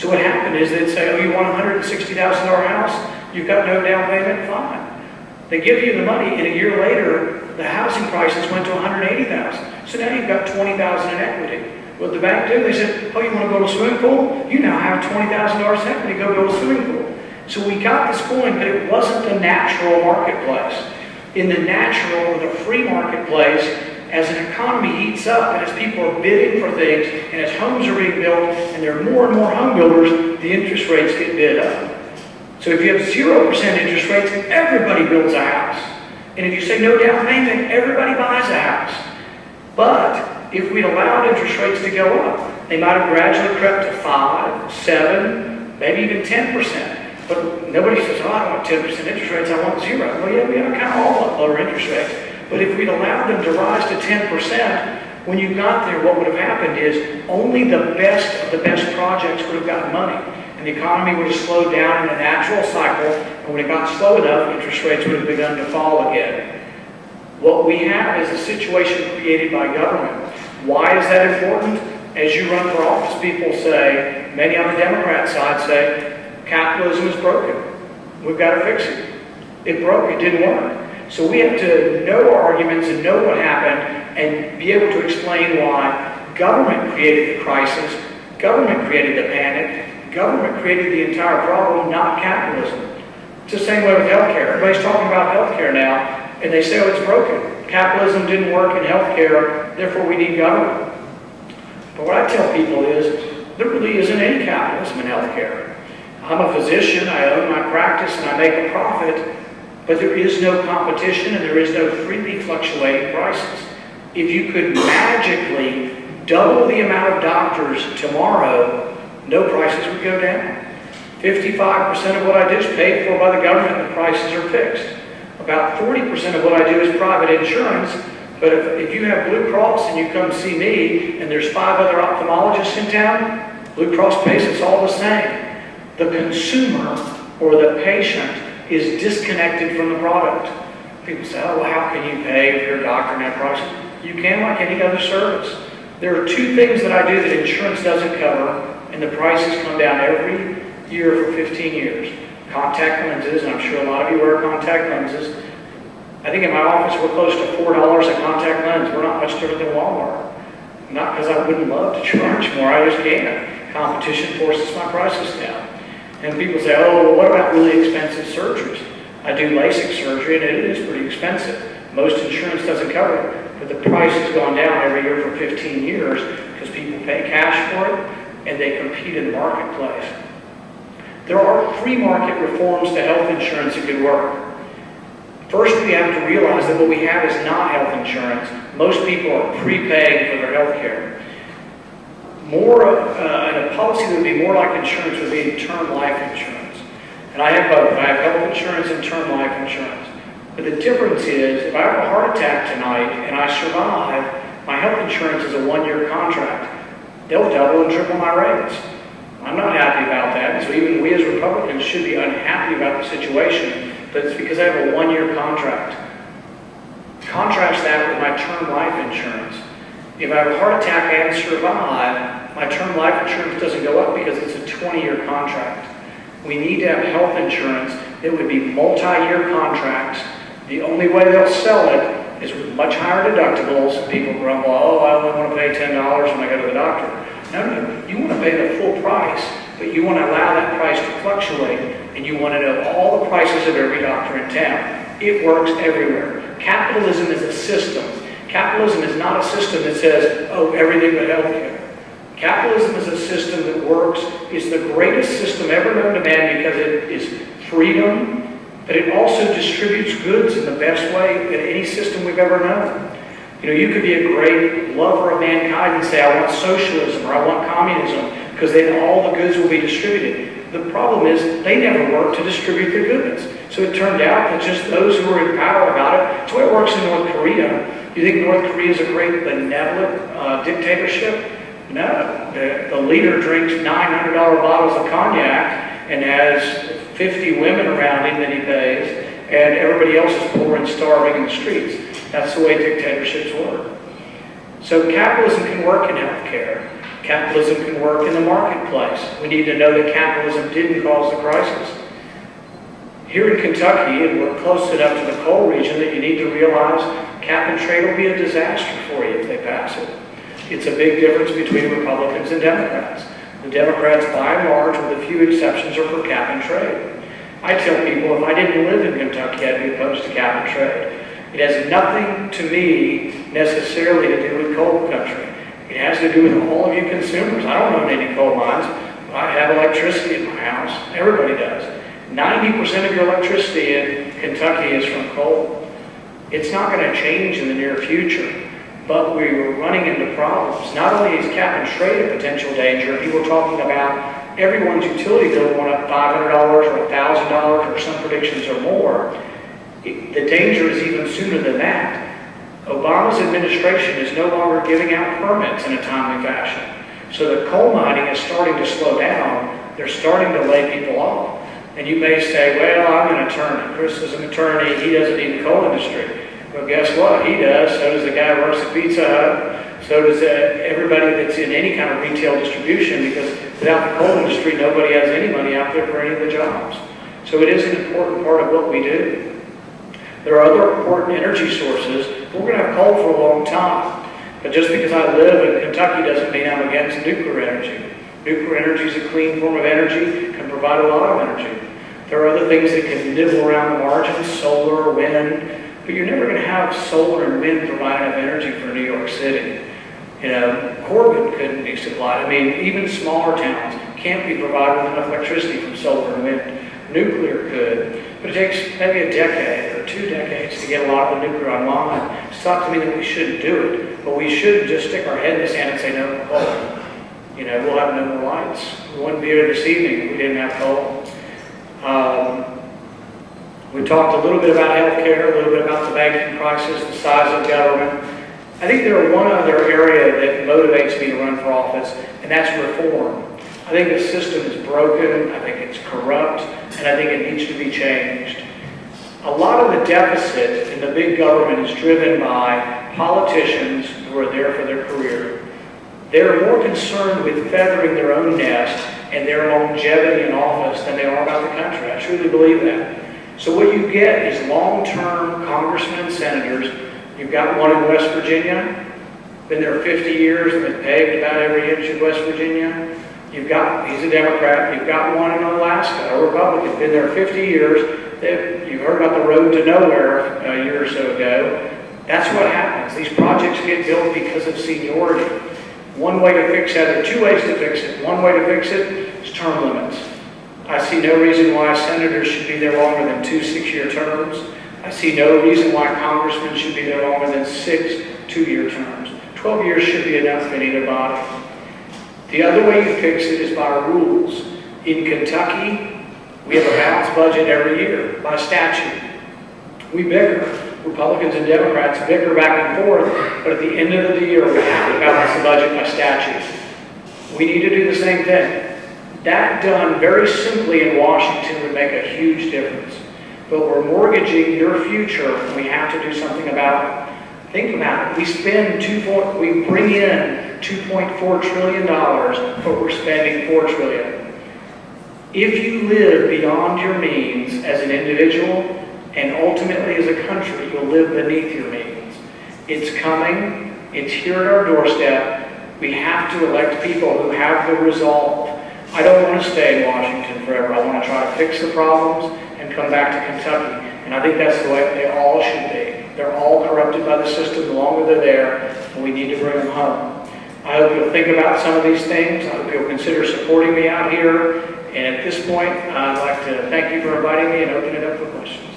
So what happened is they'd say, oh, you want a $160,000 house? You've got no down payment? Fine. They give you the money, and a year later, the housing prices went to $180,000. So now you've got $20,000 in equity. What did the bank do? They said, oh, you want to build a swimming pool? You now have $20,000 in equity. Go build a swimming pool. So we got this going, but it wasn't the natural marketplace. In the natural or the free marketplace, as an economy heats up and as people are bidding for things and as homes are being built and there are more and more home builders, the interest rates get bid up. So if you have 0% interest rates, everybody builds a house. And if you say no down payment, everybody buys a house. But if we'd allowed interest rates to go up, they might have gradually crept to 5, 7, maybe even 10%. But nobody says, oh, I don't want 10% interest rates, I want 0. Well, yeah, we kind of all want lower interest rates. But if we'd allowed them to rise to 10%, when you got there, what would have happened is only the best of the best projects would have gotten money. And the economy would have slowed down in a natural cycle, and when it got slow enough, interest rates would have begun to fall again. What we have is a situation created by government. Why is that important? As you run for office, people say, many on the Democrat side say, capitalism is broken. We've got to fix it. It broke, it didn't work. So we have to know our arguments and know what happened and be able to explain why government created the crisis, government created the panic, government created the entire problem, not capitalism. It's the same way with healthcare. Everybody's talking about healthcare now, and they say, oh, it's broken. Capitalism didn't work in healthcare, therefore we need government. But what I tell people is, there really isn't any capitalism in healthcare. I'm a physician, I own my practice, and I make a profit, but there is no competition and there is no freely fluctuating prices. If you could magically double the amount of doctors tomorrow, no prices would go down. 55% of what I do is paid for by the government and the prices are fixed. About 40% of what I do is private insurance, but if you have Blue Cross and you come see me and there's 5 other ophthalmologists in town, Blue Cross pays us all the same. The consumer or the patient is disconnected from the product. People say, oh, well, how can you pay for your doctor and that price? You can like any other service. There are 2 things that I do that insurance doesn't cover, and the prices come down every year for 15 years. Contact lenses, and I'm sure a lot of you wear contact lenses. I think in my office we're close to $4 a contact lens. We're not much different than Walmart. Not because I wouldn't love to charge more, I just can't. Competition forces my prices down. And people say, oh, well, what about really expensive surgeries? I do LASIK surgery, and it is pretty expensive. Most insurance doesn't cover it, but the price has gone down every year for 15 years because people pay cash for it, and they compete in the marketplace. There are free market reforms to health insurance that could work. First, we have to realize that what we have is not health insurance. Most people are prepaying for their health care. And a policy that would be more like insurance would be term life insurance. And I have both. I have health insurance and term life insurance. But the difference is, if I have a heart attack tonight and I survive, my health insurance is a 1-year contract. They'll double and triple my rates. I'm not happy about that. So even we as Republicans should be unhappy about the situation, but it's because I have a 1-year contract. Contrast that with my term life insurance. If I have a heart attack and survive, my term life insurance doesn't go up because it's a 20-year contract. We need to have health insurance that would be multi-year contracts. The only way they'll sell it is with much higher deductibles. People grumble, oh, I only want to pay $10 when I go to the doctor. No, you want to pay the full price, but you want to allow that price to fluctuate, and you want to know all the prices of every doctor in town. It works everywhere. Capitalism is a system. Capitalism is not a system that says, oh, everything but healthcare. Capitalism is a system that works. It's the greatest system ever known to man because it is freedom, but it also distributes goods in the best way in any system we've ever known. You know, you could be a great lover of mankind and say, I want socialism or I want communism, because then all the goods will be distributed. The problem is they never work to distribute the goods. So it turned out that just those who were in power got it. That's the way it works in North Korea. You think North Korea is a great benevolent dictatorship? No. The leader drinks $900 bottles of cognac and has 50 women around him that he pays, and everybody else is poor and starving in the streets. That's the way dictatorships work. So capitalism can work in healthcare. Capitalism can work in the marketplace. We need to know that capitalism didn't cause the crisis. Here in Kentucky, and we're close enough to the coal region that you need to realize cap and trade will be a disaster for you if they pass it. It's a big difference between Republicans and Democrats. The Democrats, by and large, with a few exceptions, are for cap and trade. I tell people if I didn't live in Kentucky, I'd be opposed to cap and trade. It has nothing to me necessarily to do with coal country. It has to do with all of you consumers. I don't own any coal mines, but I have electricity in my house. Everybody does. 90% of your electricity in Kentucky is from coal. It's not going to change in the near future, but we were running into problems. Not only is cap and trade a potential danger, people are talking about everyone's utility bill going up $500 or $1,000 or some predictions or more. The danger is even sooner than that. Obama's administration is no longer giving out permits in a timely fashion. So the coal mining is starting to slow down. They're starting to lay people off. And you may say, well, I'm an attorney. Chris is an attorney. He doesn't need the coal industry. Well, guess what? He does. So does the guy who works at Pizza Hut. So does everybody that's in any kind of retail distribution, because without the coal industry, nobody has any money out there for any of the jobs. So it is an important part of what we do. There are other important energy sources. We're going to have coal for a long time. But just because I live in Kentucky doesn't mean I'm against nuclear energy. Nuclear energy is a clean form of energy, can provide a lot of energy. There are other things that can nibble around the margins, solar, wind, but you're never going to have solar and wind provide enough energy for New York City. You know, Corbin couldn't be supplied. I mean, even smaller towns can't be provided with enough electricity from solar and wind. Nuclear could, but it takes maybe a decade or 2 decades to get a lot of the nuclear online. It's not to me that we shouldn't do it, but we shouldn't just stick our head in the sand and say no to coal. You know, we'll have no more lights. We wouldn't be here this evening if we didn't have coal. We talked a little bit about healthcare, a little bit about the banking crisis, the size of government. I think there is one other area that motivates me to run for office, and that's reform. I think the system is broken, I think it's corrupt, and I think it needs to be changed. A lot of the deficit in the big government is driven by politicians who are there for their career. They're more concerned with feathering their own nest and their longevity in office than they are about the country. I truly believe that. So what you get is long-term congressmen and senators. You've got one in West Virginia, been there 50 years and been paved about every inch of West Virginia. He's a Democrat. You've got one in Alaska, a Republican, been there 50 years. You've heard about the road to nowhere a year or so ago. That's what happens. These projects get built because of seniority. One way to fix that, there are 2 ways to fix it. One way to fix it is term limits. I see no reason why senators should be there longer than 2 6-year terms. I see no reason why congressmen should be there longer than 6 2-year terms. 12 years should be enough in either body. The other way you fix it is by rules. In Kentucky, we have a balanced budget every year by statute. We bicker. Republicans and Democrats bicker back and forth, but at the end of the year, we have to balance the budget by statute. We need to do the same thing. That done very simply in Washington would make a huge difference. But we're mortgaging your future, and we have to do something about it. Think about it. We bring in $2.4 trillion, but we're spending $4 trillion. If you live beyond your means as an individual, and ultimately as a country, you'll live beneath your means. It's coming. It's here at our doorstep. We have to elect people who have the resolve. I don't want to stay in Washington forever. I want to try to fix the problems and come back to Kentucky. And I think that's the way they all should be. They're all corrupted by the system the longer they're there, and we need to bring them home. I hope you'll think about some of these things. I hope you'll consider supporting me out here. And at this point, I'd like to thank you for inviting me and open it up for questions.